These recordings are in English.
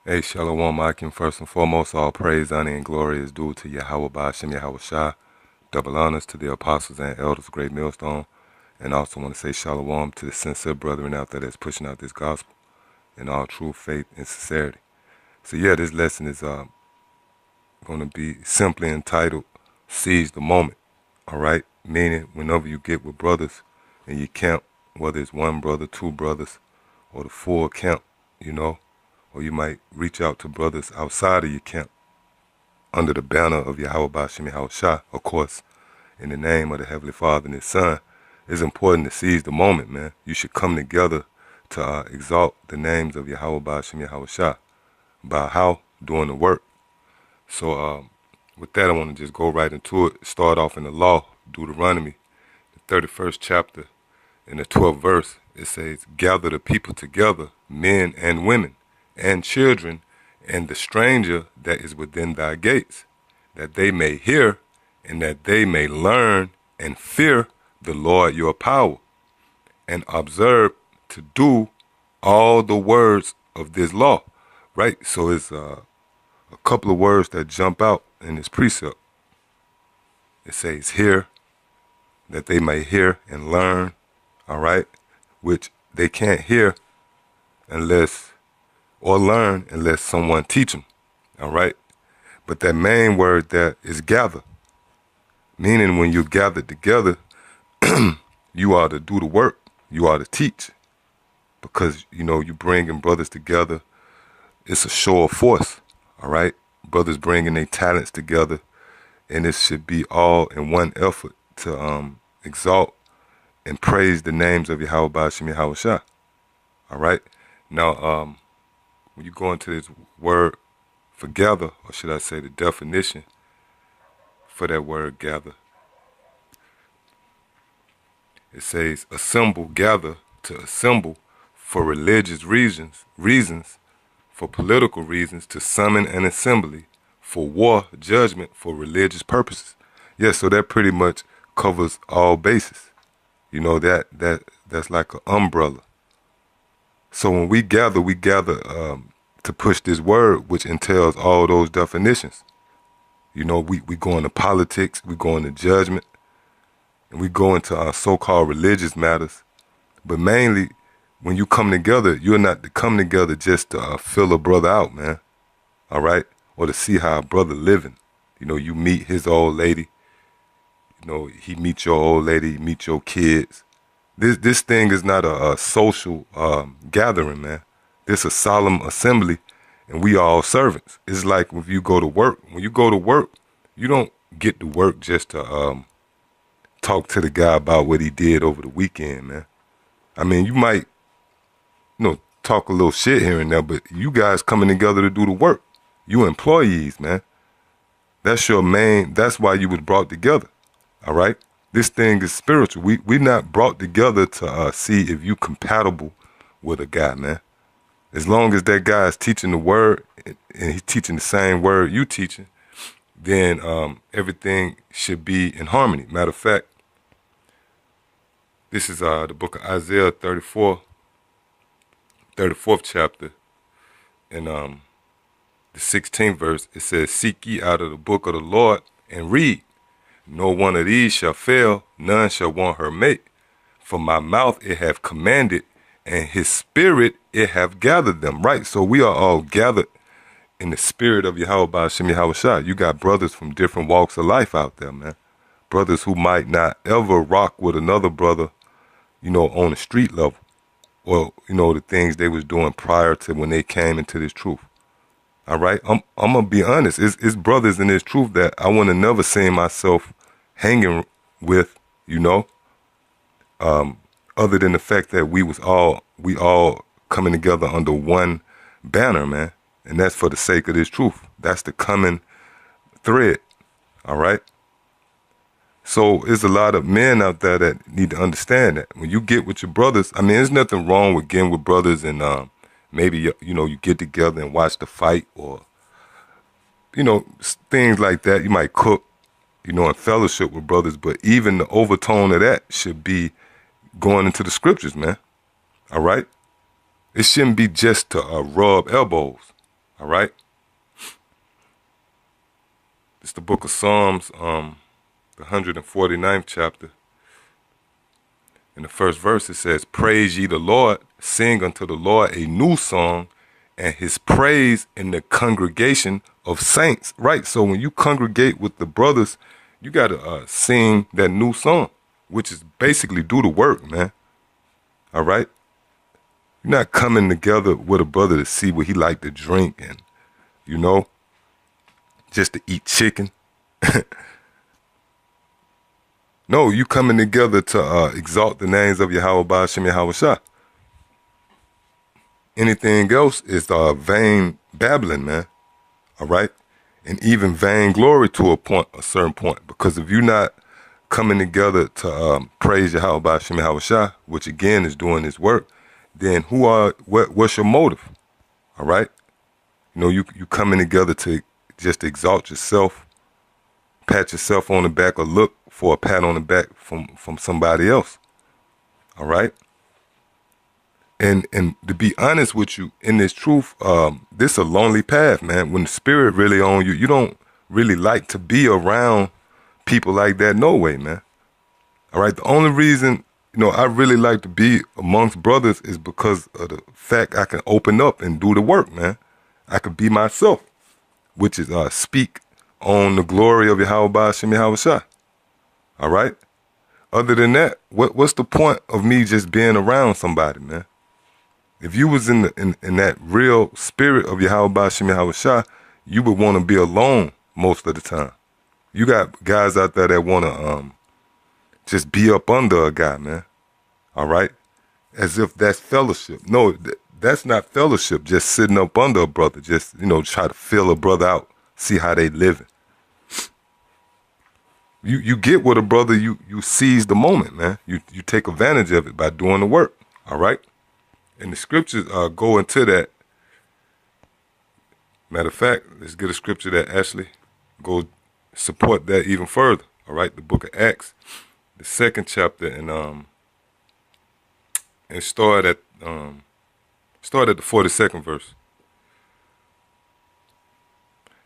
Hey, Shalom Akim. First and foremost, all praise, honor, and glory is due to Yahweh Ba'Shem Yahweh Shah. Double honors to the apostles and elders of Great Millstone. And I also want to say Shalom to the sincere brethren out there that's pushing out this gospel in all true faith and sincerity. So yeah, this lesson is going to be simply entitled, Seize the Moment. All right? Meaning, whenever you get with brothers and you camp, whether it's one brother, two brothers, or the full camp, or you might reach out to brothers outside of your camp under the banner of Yahweh Ba'Shem Yahweh Shah, of course, in the name of the Heavenly Father and His Son. It's important to seize the moment, man. You should come together to exalt the names of Yahweh Ba'Shem Yahweh Shah. By how? Doing the work. So with that, I want to just go right into it. Start off in the law, Deuteronomy, the 31st chapter, in the 12th verse. It says, gather the people together, men and women, and children, and the stranger that is within thy gates, that they may hear, and that they may learn and fear the Lord your power, and observe to do all the words of this law. Right? So it's a couple of words that jump out in this precept. It says hear, that they may hear and learn, all right, which they can't hear or learn unless someone teach them, all right? But that main word there is gather, meaning when you gather together, you are to do the work, you are to teach, because, you bringing brothers together, it's a show of force, all right? Brothers bringing their talents together, and it should be all in one effort to exalt and praise the names of Yahweh Ba'Shem Yahweh Shah, all right? Now, when you go into this word for gather, or should I say the definition for that word gather, it says assemble, gather, to assemble for religious reasons, for political reasons, to summon an assembly, for war, judgment, for religious purposes. Yes, so that pretty much covers all bases. That's like an umbrella. So when we gather to push this word, which entails all those definitions. We go into politics, we go into judgment, and we go into our so-called religious matters. But mainly, when you come together, you're not to come together just to fill a brother out, man. All right? Or to see how a brother living. You meet his old lady. He meets your old lady, you meet your kids. This thing is not a social gathering, man. This is a solemn assembly, and we all servants. It's like if you go to work. When you go to work, you don't get to work just to talk to the guy about what he did over the weekend, man. I mean, you might, talk a little shit here and there, but you guys coming together to do the work. You employees, man. That's why you was brought together, all right? This thing is spiritual. We're not brought together to see if you compatible with a guy, man. As long as that guy is teaching the word and he's teaching the same word you teaching, then everything should be in harmony. Matter of fact, this is the book of Isaiah 34, 34th chapter, and the 16th verse. It says, seek ye out of the book of the Lord and read. No one of these shall fail, none shall want her mate. For my mouth it hath commanded, and his spirit it hath gathered them. Right, so we are all gathered in the spirit of Yahweh Ba'Shem Yahweh Shah. You got brothers from different walks of life out there, man. Brothers who might not ever rock with another brother, on the street level. Or, the things they was doing prior to when they came into this truth. All right, I'm going to be honest. It's brothers in this truth that I want to never see myself hanging with, other than the fact that we all coming together under one banner, man. And that's for the sake of this truth. That's the common thread, all right? So there's a lot of men out there that need to understand that. When you get with your brothers, I mean, there's nothing wrong with getting with brothers and maybe, you get together and watch the fight or, things like that. You might cook, in fellowship with brothers, but even the overtone of that should be going into the scriptures, man. All right? It shouldn't be just to rub elbows. All right. It's the book of Psalms, the 149th chapter. In the first verse, it says, "Praise ye the Lord, sing unto the Lord a new song, and his praise in the congregation of saints." Right, so when you congregate with the brothers, you got to sing that new song, which is basically do the work, man. All right? You're not coming together with a brother to see what he like to drink and, you know, just to eat chicken. No, you coming together to exalt the names of Yahweh Ba'ashem Yahweh Shah. Anything else is vain babbling, man. All right? And even vainglory to a certain point. Because if you're not coming together to praise Yahweh Ba'ashem Yahweh Shah, which again is doing his work, then what's your motive? All right? You know, you coming together to just exalt yourself, pat yourself on the back, or look for a pat on the back from somebody else. All right? And to be honest with you, in this truth, this a lonely path, man. When the spirit really on you, you don't really like to be around people like that, no way, man. All right? The only reason, you know, I really like to be amongst brothers is because of the fact I can open up and do the work, man. I can be myself, which is speak on the glory of Yahweh Ba'ashem Yahweh Shah. All right? Other than that, what's the point of me just being around somebody, man? If you was in that real spirit of Yahweh Ba'ashem Yahweh Shah, you would want to be alone most of the time. You got guys out there that want to just be up under a guy, man. All right? As if that's fellowship. No, that's not fellowship, just sitting up under a brother. Just, you know, try to fill a brother out, see how they living. You get with a brother, you seize the moment, man. You take advantage of it by doing the work, all right? And the scriptures go into that. Matter of fact, let's get a scripture that actually go support that even further, all right? The book of Acts, the 2nd chapter, and start at the 42nd verse.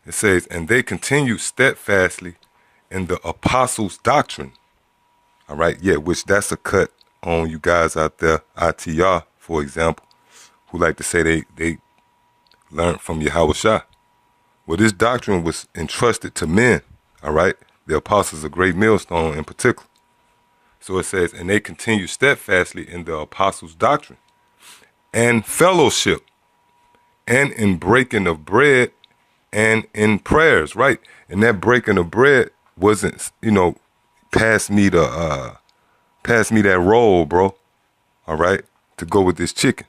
It says, "And they continued steadfastly in the apostles' doctrine." All right, yeah, which that's a cut on you guys out there, ITR, for example, who like to say they learned from Yahweh Shah. Well, this doctrine was entrusted to men, all right? The apostles of Great Millstone in particular. So it says, "And they continue steadfastly in the apostles' doctrine and fellowship and in breaking of bread and in prayers," right? And that breaking of bread wasn't, you know, pass me that roll, bro, all right, to go with this chicken.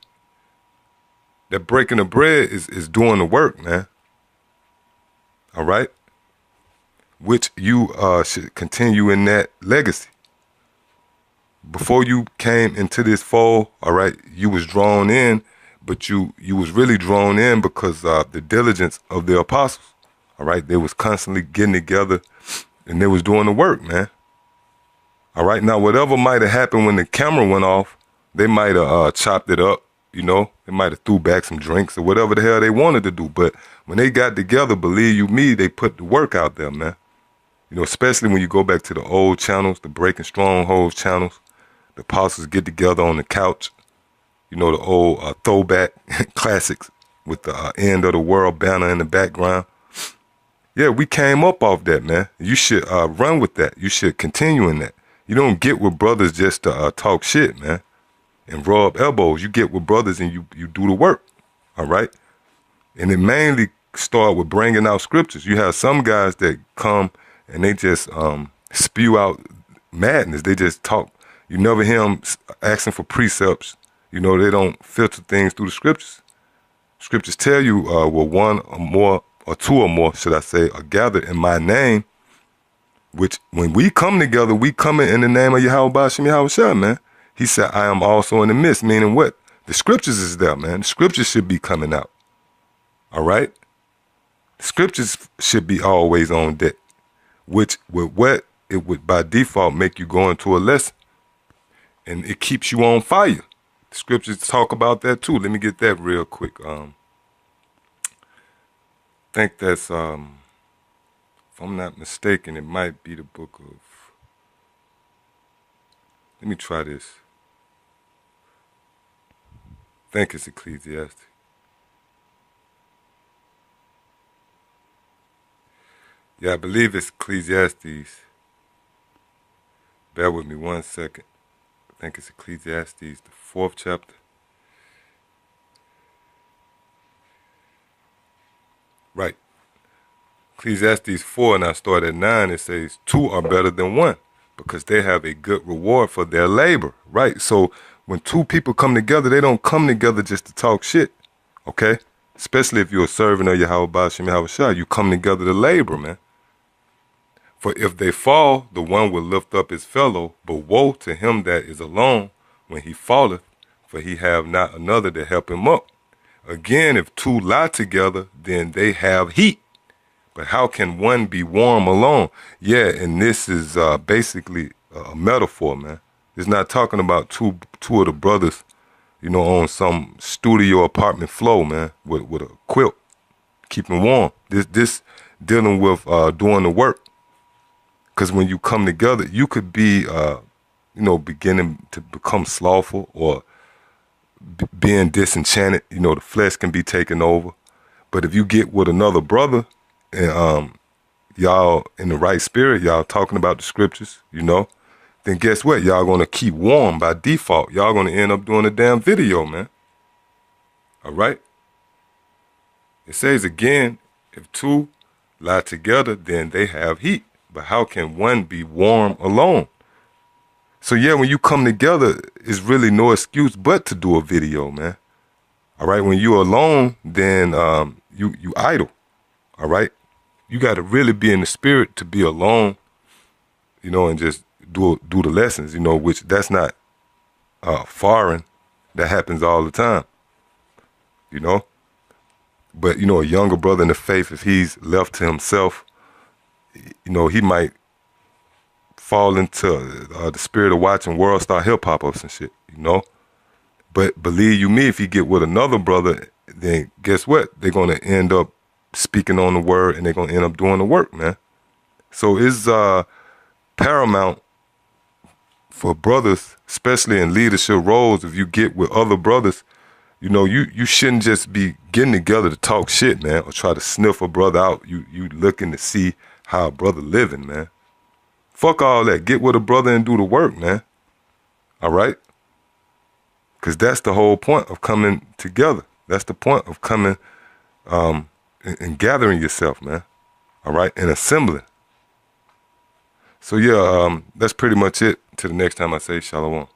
That breaking of bread is doing the work, man, all right? Which you should continue in that legacy. Before you came into this fold, all right, you was drawn in, but you was really drawn in because of the diligence of the apostles, all right? They was constantly getting together, and they was doing the work, man. All right, now whatever might have happened when the camera went off, they might have chopped it up, you know. They might have threw back some drinks or whatever the hell they wanted to do. But when they got together, believe you me, they put the work out there, man. You know, especially when you go back to the old channels, the Breaking Strongholds channels, the apostles get together on the couch, you know, the old throwback classics with the end of the world banner in the background. Yeah, we came up off that, man. You should run with that. You should continue in that. You don't get with brothers just to talk shit, man, and rub elbows. You get with brothers and you do the work, all right? And it mainly start with bringing out scriptures. You have some guys that come and they just spew out madness. They just talk. You never hear them asking for precepts. You know, they don't filter things through the scriptures. Scriptures tell you, well, one or more, or two or more, should I say, are gathered in my name, which when we come together, we come in the name of Yahweh Ba'ashem Yahweh Shah, man. He said, "I am also in the midst," meaning what? The scriptures is there, man. The scriptures should be coming out, all right? The scriptures should be always on deck, which it would by default make you go into a lesson, and it keeps you on fire. The scriptures talk about that too. Let me get that real quick. think that's, if I'm not mistaken, it might be the book of, let me try this. I think it's Ecclesiastes. Yeah, I believe it's Ecclesiastes. Bear with me 1 second. I think it's Ecclesiastes, the 4th chapter. Right. Ecclesiastes 4, and I start at 9, it says, 2 are better than 1, because they have a good reward for their labor. Right? So when 2 people come together, they don't come together just to talk shit. Okay? Especially if you're a servant of Yahweh Shem Yahweh, you come together to labor, man. For if they fall, the one will lift up his fellow, but woe to him that is alone when he falleth, for he have not another to help him up. Again, if 2 lie together, then they have heat. But how can one be warm alone? Yeah, and this is basically a metaphor, man. It's not talking about two of the brothers, on some studio apartment floor, man, with a quilt, keeping warm. This dealing with doing the work. Because when you come together, you could be, beginning to become slothful or being disenchanted. The flesh can be taken over. But if you get with another brother and y'all in the right spirit, y'all talking about the scriptures, then guess what? Y'all going to keep warm by default. Y'all going to end up doing a damn video, man. All right? It says again, if 2 lie together, then they have heat. But how can one be warm alone? So yeah, when you come together, it's really no excuse but to do a video, man. All right, when you're alone, then you idle. All right, you got to really be in the spirit to be alone, and just do the lessons, which that's not foreign. That happens all the time, But a younger brother in the faith, if he's left to himself, he might fall into the spirit of watching World Star Hip Hop or some shit, But believe you me, if you get with another brother, then guess what? They're going to end up speaking on the word and they're going to end up doing the work, man. So it's paramount for brothers, especially in leadership roles, if you get with other brothers, you shouldn't just be getting together to talk shit, man, or try to sniff a brother out. You looking to see how a brother living, man. Fuck all that. Get with a brother and do the work, man. All right? Because that's the whole point of coming together. That's the point of coming and gathering yourself, man. All right? And assembling. So, yeah, that's pretty much it. Till the next time I say shalom.